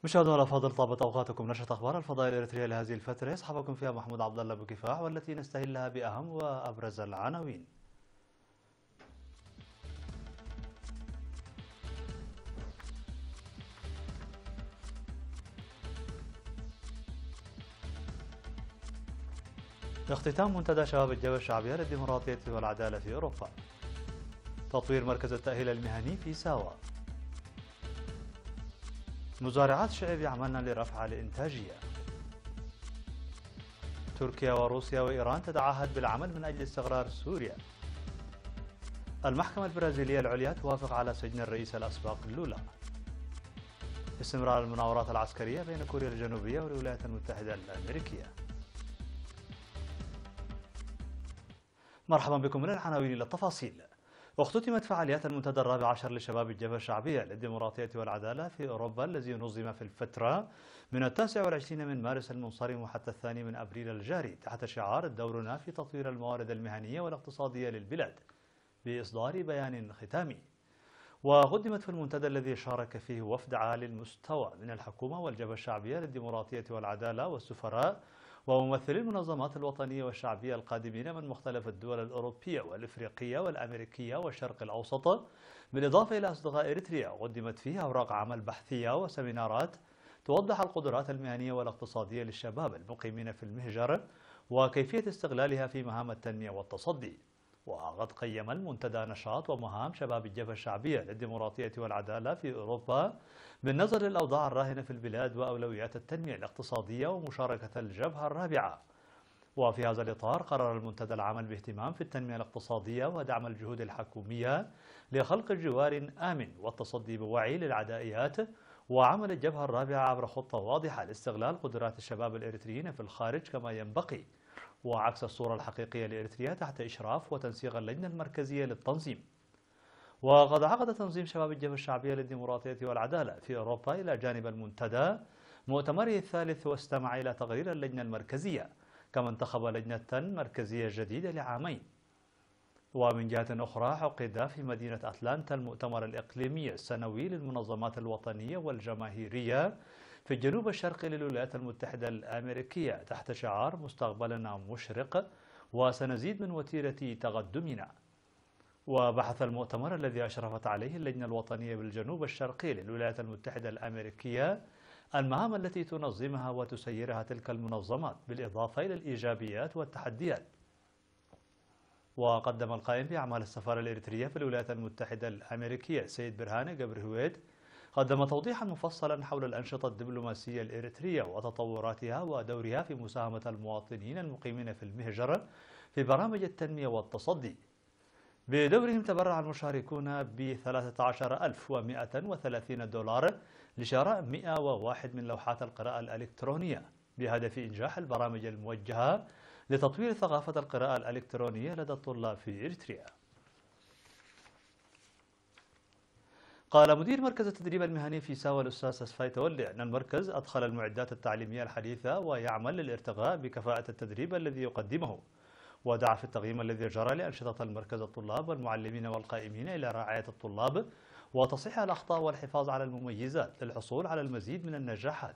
مشاهدينا الأفاضل، طابت أوقاتكم. نشرة أخبار الفضاء الإريترية لهذه الفترة يصحبكم فيها محمود عبد الله بكفاح، والتي نستهلها بأهم وأبرز العناوين. اختتام منتدى شباب الجبهة الشعبية للديمقراطية والعدالة في أوروبا. تطوير مركز التأهيل المهني في ساوا. مزارعات شعب يعملن لرفع الإنتاجية. تركيا وروسيا وإيران تتعهد بالعمل من أجل استقرار سوريا. المحكمة البرازيلية العليا توافق على سجن الرئيس الأسبق لولا. استمرار المناورات العسكرية بين كوريا الجنوبية والولايات المتحدة الأمريكية. مرحبا بكم. من العناوين إلى التفاصيل. اختتمت فعاليات المنتدى الرابع عشر لشباب الجبهة الشعبية للديمقراطية والعدالة في أوروبا، الذي نظم في الفترة من 29 من مارس المنصرم وحتى 2 من أبريل الجاري، تحت شعار دورنا في تطوير الموارد المهنية والاقتصادية للبلاد، بإصدار بيان ختامي. وقدمت في المنتدى الذي شارك فيه وفد عالي المستوى من الحكومة والجبهة الشعبية للديمقراطية والعدالة والسفراء وممثلي المنظمات الوطنية والشعبية القادمين من مختلف الدول الأوروبية والإفريقية والأمريكية والشرق الأوسط، بالإضافة إلى أصدقاء إريتريا. قدمت فيه أوراق عمل بحثية وسيمينارات توضح القدرات المهنية والاقتصادية للشباب المقيمين في المهجر وكيفية استغلالها في مهام التنمية والتصدي. وقد قيم المنتدى نشاط ومهام شباب الجبهة الشعبية للديمقراطية والعدالة في أوروبا بالنظر للأوضاع الراهنة في البلاد وأولويات التنمية الاقتصادية ومشاركة الجبهة الرابعة. وفي هذا الإطار قرر المنتدى العمل باهتمام في التنمية الاقتصادية ودعم الجهود الحكومية لخلق جوار آمن والتصدي بوعي للعدائيات، وعمل الجبهة الرابعة عبر خطة واضحة لاستغلال قدرات الشباب الإريتريين في الخارج كما ينبغي، وعكس الصورة الحقيقية لإريتريا تحت إشراف وتنسيق اللجنة المركزية للتنظيم. وقد عقد تنظيم شباب الجبهة الشعبية للديمقراطية والعدالة في أوروبا إلى جانب المنتدى مؤتمره الثالث، واستمع إلى تقرير اللجنة المركزية، كما انتخب لجنة مركزية جديدة لعامين. ومن جهة أخرى عقد في مدينة أتلانتا المؤتمر الإقليمي السنوي للمنظمات الوطنية والجماهيرية في الجنوب الشرقي للولايات المتحدة الأمريكية، تحت شعار مستقبلنا مشرق وسنزيد من وتيرة تقدمنا. وبحث المؤتمر الذي أشرفت عليه اللجنة الوطنية بالجنوب الشرقي للولايات المتحدة الأمريكية المهام التي تنظمها وتسيرها تلك المنظمات، بالإضافة إلى الإيجابيات والتحديات. وقدم القائم بأعمال السفارة الإريترية في الولايات المتحدة الأمريكية سيد برهانة جبرهويت قدم توضيحا مفصلا حول الأنشطة الدبلوماسية الإريترية وتطوراتها ودورها في مساهمة المواطنين المقيمين في المهجر في برامج التنمية والتصدي. بدورهم تبرع المشاركون ب 13130 دولار لشراء 101 من لوحات القراءة الإلكترونية، بهدف إنجاح البرامج الموجهة لتطوير ثقافة القراءة الإلكترونية لدى الطلاب في إريتريا. قال مدير مركز التدريب المهني في ساوا الأستاذ سسفاي تولي أن المركز أدخل المعدات التعليمية الحديثة ويعمل للارتقاء بكفاءة التدريب الذي يقدمه. ودعا في التقييم الذي جرى لأنشطة المركز الطلاب والمعلمين والقائمين إلى رعاية الطلاب وتصحيح الأخطاء والحفاظ على المميزات للحصول على المزيد من النجاحات.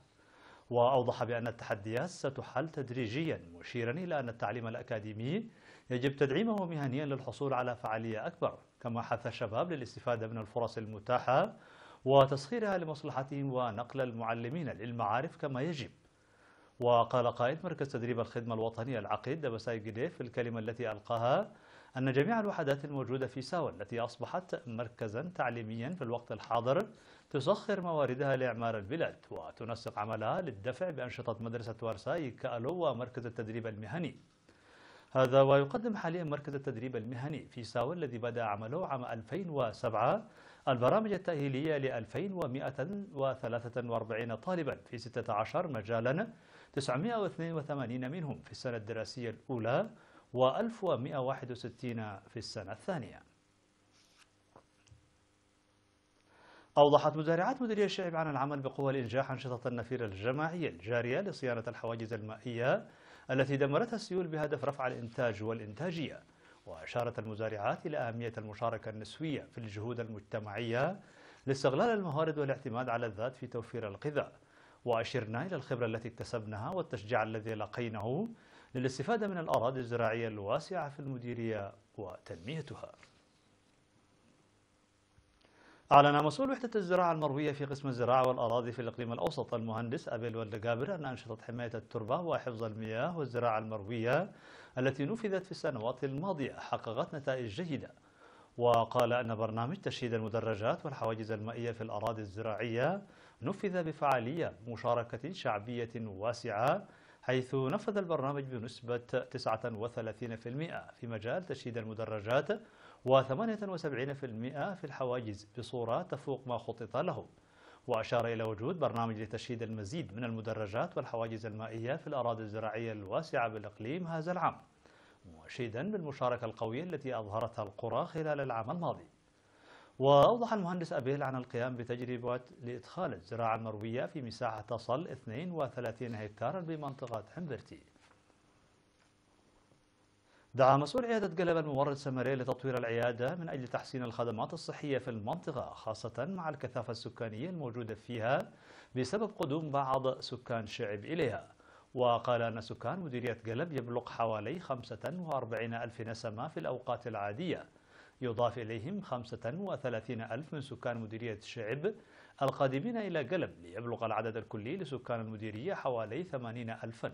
وأوضح بأن التحديات ستحل تدريجيا، مشيرا إلى أن التعليم الأكاديمي يجب تدعيمه مهنيا للحصول على فعالية أكبر، كما حث الشباب للاستفادة من الفرص المتاحة وتسخيرها لمصلحتهم ونقل المعلمين للمعارف كما يجب. وقال قائد مركز تدريب الخدمة الوطنية العقيد دبساي جديف في الكلمة التي ألقاها أن جميع الوحدات الموجودة في ساوا التي أصبحت مركزا تعليميا في الوقت الحاضر تسخر مواردها لإعمار البلاد وتنسق عملها للدفع بأنشطة مدرسة ورساي كألو ومركز التدريب المهني. هذا ويقدم حاليا مركز التدريب المهني في ساوا الذي بدأ عمله عام 2007 البرامج التأهيلية ل 2143 طالبا في 16 مجالا، 982 منهم في السنة الدراسية الأولى و1161 في السنة الثانية. أوضحت مزارعات مديرية الشعب عن العمل بقوة لإنجاح أنشطة النفير الجماعية الجارية لصيانة الحواجز المائية التي دمرتها السيول بهدف رفع الإنتاج والإنتاجية. وأشارت المزارعات إلى أهمية المشاركة النسوية في الجهود المجتمعية لاستغلال الموارد والاعتماد على الذات في توفير الغذاء. وأشرنا إلى الخبرة التي اكتسبناها والتشجيع الذي لقيناه للاستفادة من الأراضي الزراعية الواسعة في المديرية وتنميتها. أعلن مسؤول وحدة الزراعة المروية في قسم الزراعة والأراضي في الإقليم الأوسط المهندس أبيل ولدقابر أن أنشطة حماية التربة وحفظ المياه والزراعة المروية التي نفذت في السنوات الماضية حققت نتائج جيدة. وقال أن برنامج تشييد المدرجات والحواجز المائية في الأراضي الزراعية نفذ بفعالية مشاركة شعبية واسعة، حيث نفذ البرنامج بنسبة 39% في مجال تشييد المدرجات و78% في الحواجز بصورة تفوق ما خطط له. وأشار إلى وجود برنامج لتشييد المزيد من المدرجات والحواجز المائية في الأراضي الزراعية الواسعة بالإقليم هذا العام، مشيدا بالمشاركة القوية التي أظهرتها القرى خلال العام الماضي. وأوضح المهندس أبيل عن القيام بتجربة لإدخال الزراعة المروية في مساحة تصل 32 هكتارا بمنطقة حمبرتي. دعا مسؤول عيادة قلب الممرض سمري لتطوير العيادة من أجل تحسين الخدمات الصحية في المنطقة، خاصة مع الكثافة السكانية الموجودة فيها بسبب قدوم بعض سكان شعب إليها. وقال أن سكان مديرية قلب يبلغ حوالي 45 ألف نسمة في الأوقات العادية، يضاف إليهم 35 ألف من سكان مديرية شعب القادمين إلى قلب، ليبلغ العدد الكلي لسكان المديرية حوالي 80 ألفا،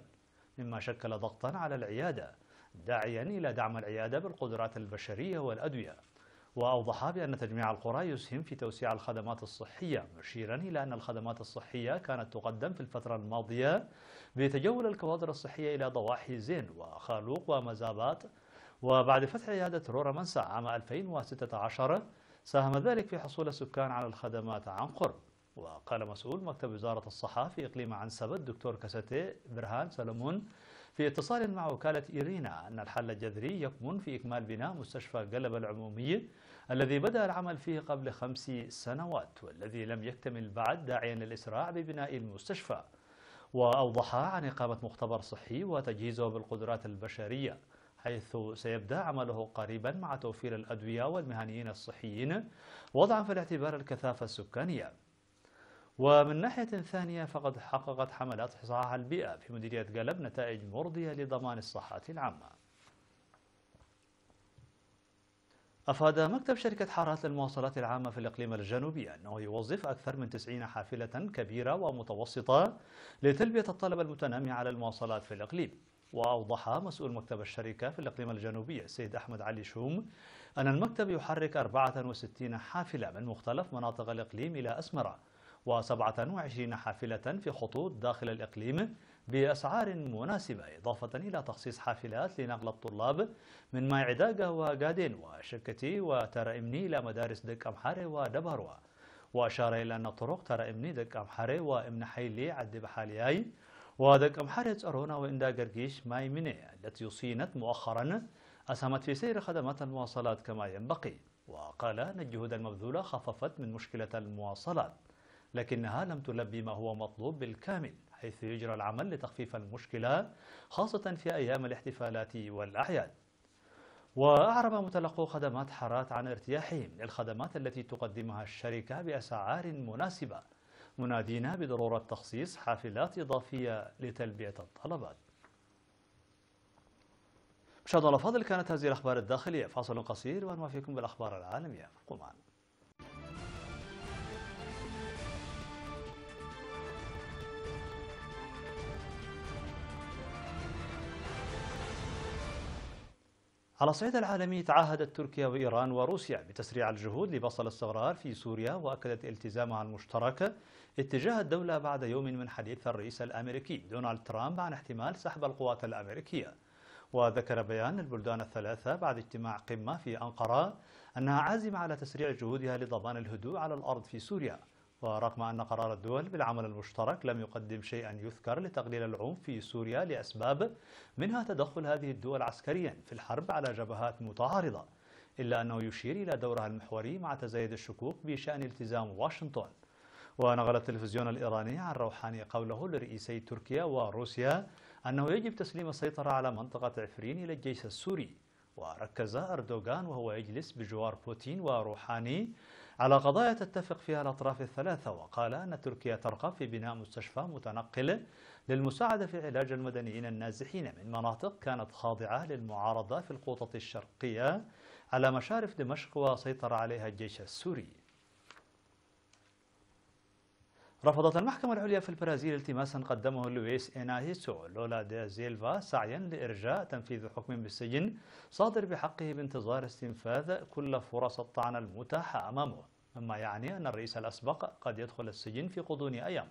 مما شكل ضغطا على العيادة، داعيا إلى دعم العيادة بالقدرات البشرية والأدوية. وأوضح بأن تجميع القرى يسهم في توسيع الخدمات الصحية، مشيرا إلى أن الخدمات الصحية كانت تقدم في الفترة الماضية بتجول الكوادر الصحية إلى ضواحي زين وخالوق ومزابات. وبعد فتح عيادة رورا منسى عام 2016 ساهم ذلك في حصول السكان على الخدمات عن قرب. وقال مسؤول مكتب وزارة الصحة في إقليم عنسبة الدكتور كاساتي برهان سلمون في اتصال مع وكالة إيرينا أن الحل الجذري يكمن في إكمال بناء مستشفى قلب العمومي الذي بدأ العمل فيه قبل 5 سنوات والذي لم يكتمل بعد، داعيا للإسراع ببناء المستشفى. وأوضح عن إقامة مختبر صحي وتجهيزه بالقدرات البشرية، حيث سيبدأ عمله قريبا مع توفير الأدوية والمهنيين الصحيين وضعا في الاعتبار الكثافة السكانية. ومن ناحية ثانية فقد حققت حملات إصلاح البيئة في مديرية قلب نتائج مرضية لضمان الصحة العامة. أفاد مكتب شركة حارات للمواصلات العامة في الإقليم الجنوبي أنه يوظف أكثر من 90 حافلة كبيرة ومتوسطة لتلبية الطلب المتنامي على المواصلات في الإقليم. وأوضح مسؤول مكتب الشركة في الإقليم الجنوبي السيد أحمد علي شوم أن المكتب يحرك 64 حافلة من مختلف مناطق الإقليم إلى أسمرة، و27 حافلة في خطوط داخل الإقليم بأسعار مناسبة، إضافة إلى تخصيص حافلات لنقل الطلاب من ماي عداقة وقادين وشركتي وترى إمني إلى مدارس دك أمحاري ودباروا. وأشار إلى أن طرق ترى إمني دك أمحاري وإمن حيلي عد بحالياي ودك أمحاري تأرونا وإندا قرقيش ماي مني التي صينت مؤخرا أسهمت في سير خدمات المواصلات كما ينبغي. وقال أن الجهود المبذولة خففت من مشكلة المواصلات، لكنها لم تلبي ما هو مطلوب بالكامل، حيث يجرى العمل لتخفيف المشكلة خاصة في أيام الاحتفالات والأعياد. وأعرب متلقو خدمات حارات عن ارتياحهم للخدمات التي تقدمها الشركة بأسعار مناسبة، منادين بضرورة تخصيص حافلات إضافية لتلبية الطلبات. مشاهدينا الأفاضل، كانت هذه الأخبار الداخلية. فاصل قصير ونوافيكم بالأخبار العالمية. ابقوا معنا. على الصعيد العالمي، تعهدت تركيا وإيران وروسيا بتسريع الجهود لبسط الاستقرار في سوريا، وأكدت التزامها المشترك اتجاه الدولة بعد يوم من حديث الرئيس الأمريكي دونالد ترامب عن احتمال سحب القوات الأمريكية. وذكر بيان البلدان الثلاثة بعد اجتماع قمة في أنقرة أنها عازمة على تسريع جهودها لضمان الهدوء على الأرض في سوريا، ورغم أن قرار الدول بالعمل المشترك لم يقدم شيئا يذكر لتقليل العنف في سوريا لأسباب منها تدخل هذه الدول عسكريا في الحرب على جبهات متعارضة، إلا أنه يشير إلى دورها المحوري مع تزايد الشكوك بشأن التزام واشنطن. ونقل التلفزيون الإيراني عن روحاني قوله لرئيسي تركيا وروسيا أنه يجب تسليم السيطرة على منطقة عفرين إلى الجيش السوري، وركز أردوغان وهو يجلس بجوار بوتين وروحاني على قضايا تتفق فيها الأطراف الثلاثة، وقال أن تركيا ترغب في بناء مستشفى متنقل للمساعدة في علاج المدنيين النازحين من مناطق كانت خاضعة للمعارضة في القوطة الشرقية على مشارف دمشق وسيطر عليها الجيش السوري. رفضت المحكمة العليا في البرازيل التماسا قدمه لويس إناهيتو لولا دا سيلفا سعيا لإرجاء تنفيذ حكم بالسجن صادر بحقه بانتظار استنفاذ كل فرص الطعن المتاحة أمامه، مما يعني أن الرئيس الأسبق قد يدخل السجن في غضون أيام.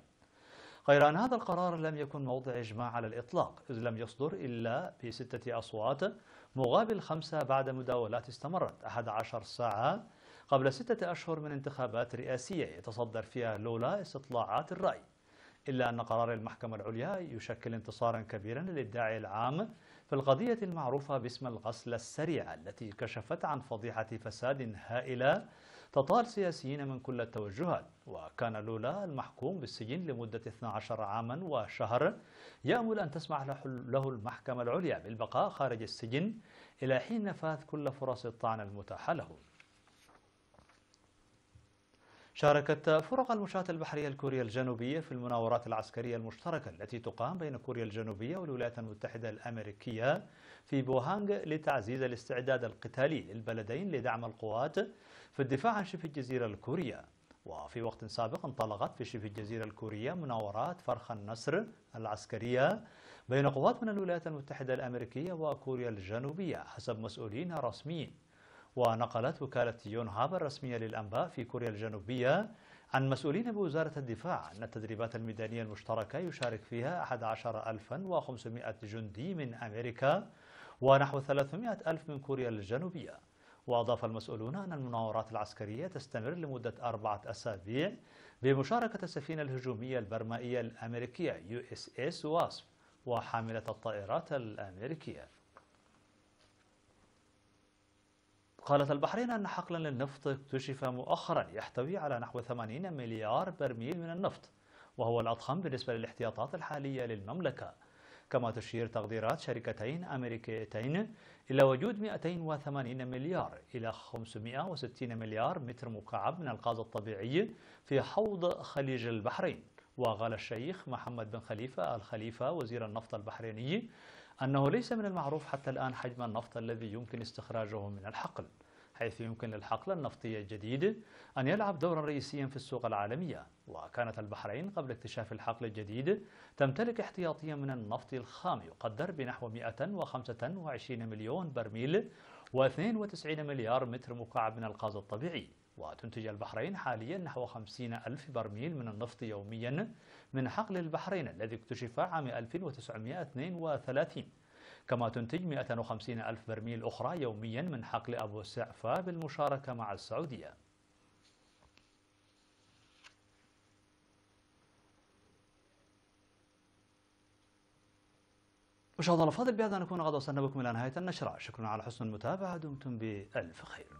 غير أن هذا القرار لم يكن موضع إجماع على الإطلاق، إذ لم يصدر إلا ب6 أصوات مقابل 5 بعد مداولات استمرت 11 ساعة قبل 6 أشهر من انتخابات رئاسية يتصدر فيها لولا استطلاعات الرأي. إلا أن قرار المحكمة العليا يشكل انتصارا كبيرا للإدعاء العام في القضية المعروفة باسم الغسلة السريعة التي كشفت عن فضيحة فساد هائلة تطال سياسيين من كل التوجهات. وكان لولا المحكوم بالسجن لمدة 12 عاما وشهر يأمل أن تسمح له المحكمة العليا بالبقاء خارج السجن إلى حين نفاذ كل فرص الطعن المتاحة له. شاركت فرق المشاة البحرية الكورية الجنوبية في المناورات العسكرية المشتركة التي تقام بين كوريا الجنوبية والولايات المتحدة الأمريكية في بوهانغ لتعزيز الاستعداد القتالي للبلدين لدعم القوات في الدفاع عن شبه الجزيرة الكورية. وفي وقت سابق انطلقت في شبه الجزيرة الكورية مناورات فرخ النسر العسكرية بين قوات من الولايات المتحدة الأمريكية وكوريا الجنوبية حسب مسؤولين رسميين. ونقلت وكالة يونهاب الرسمية للأنباء في كوريا الجنوبية عن مسؤولين بوزارة الدفاع أن التدريبات الميدانية المشتركة يشارك فيها 11,500 جندي من أمريكا ونحو 300 ألف من كوريا الجنوبية. وأضاف المسؤولون أن المناورات العسكرية تستمر لمدة 4 أسابيع بمشاركة السفينة الهجومية البرمائية الأمريكية USS واسب وحاملة الطائرات الأمريكية. قالت البحرين أن حقلا للنفط اكتشف مؤخرا يحتوي على نحو 80 مليار برميل من النفط، وهو الأضخم بالنسبة للاحتياطات الحالية للمملكة. كما تشير تقديرات شركتين أمريكيتين إلى وجود 280 مليار إلى 560 مليار متر مكعب من الغاز الطبيعي في حوض خليج البحرين. وقال الشيخ محمد بن خليفة آل خليفة وزير النفط البحريني أنه ليس من المعروف حتى الآن حجم النفط الذي يمكن استخراجه من الحقل، حيث يمكن للحقل النفطي الجديد أن يلعب دورا رئيسيا في السوق العالمية. وكانت البحرين قبل اكتشاف الحقل الجديد تمتلك احتياطيا من النفط الخام يقدر بنحو 125 مليون برميل و92 مليار متر مكعب من الغاز الطبيعي. وتنتج البحرين حاليا نحو 50 ألف برميل من النفط يوميا من حقل البحرين الذي اكتشف عام 1932. كما تنتج 250 ألف برميل أخرى يوميا من حقل أبو السعفة بالمشاركة مع السعودية. مشاهدينا الأفاضل، بهذا نكون قد وصلنا بكم إلى نهاية النشرة. شكرا على حسن المتابعة، دمتم بألف خير.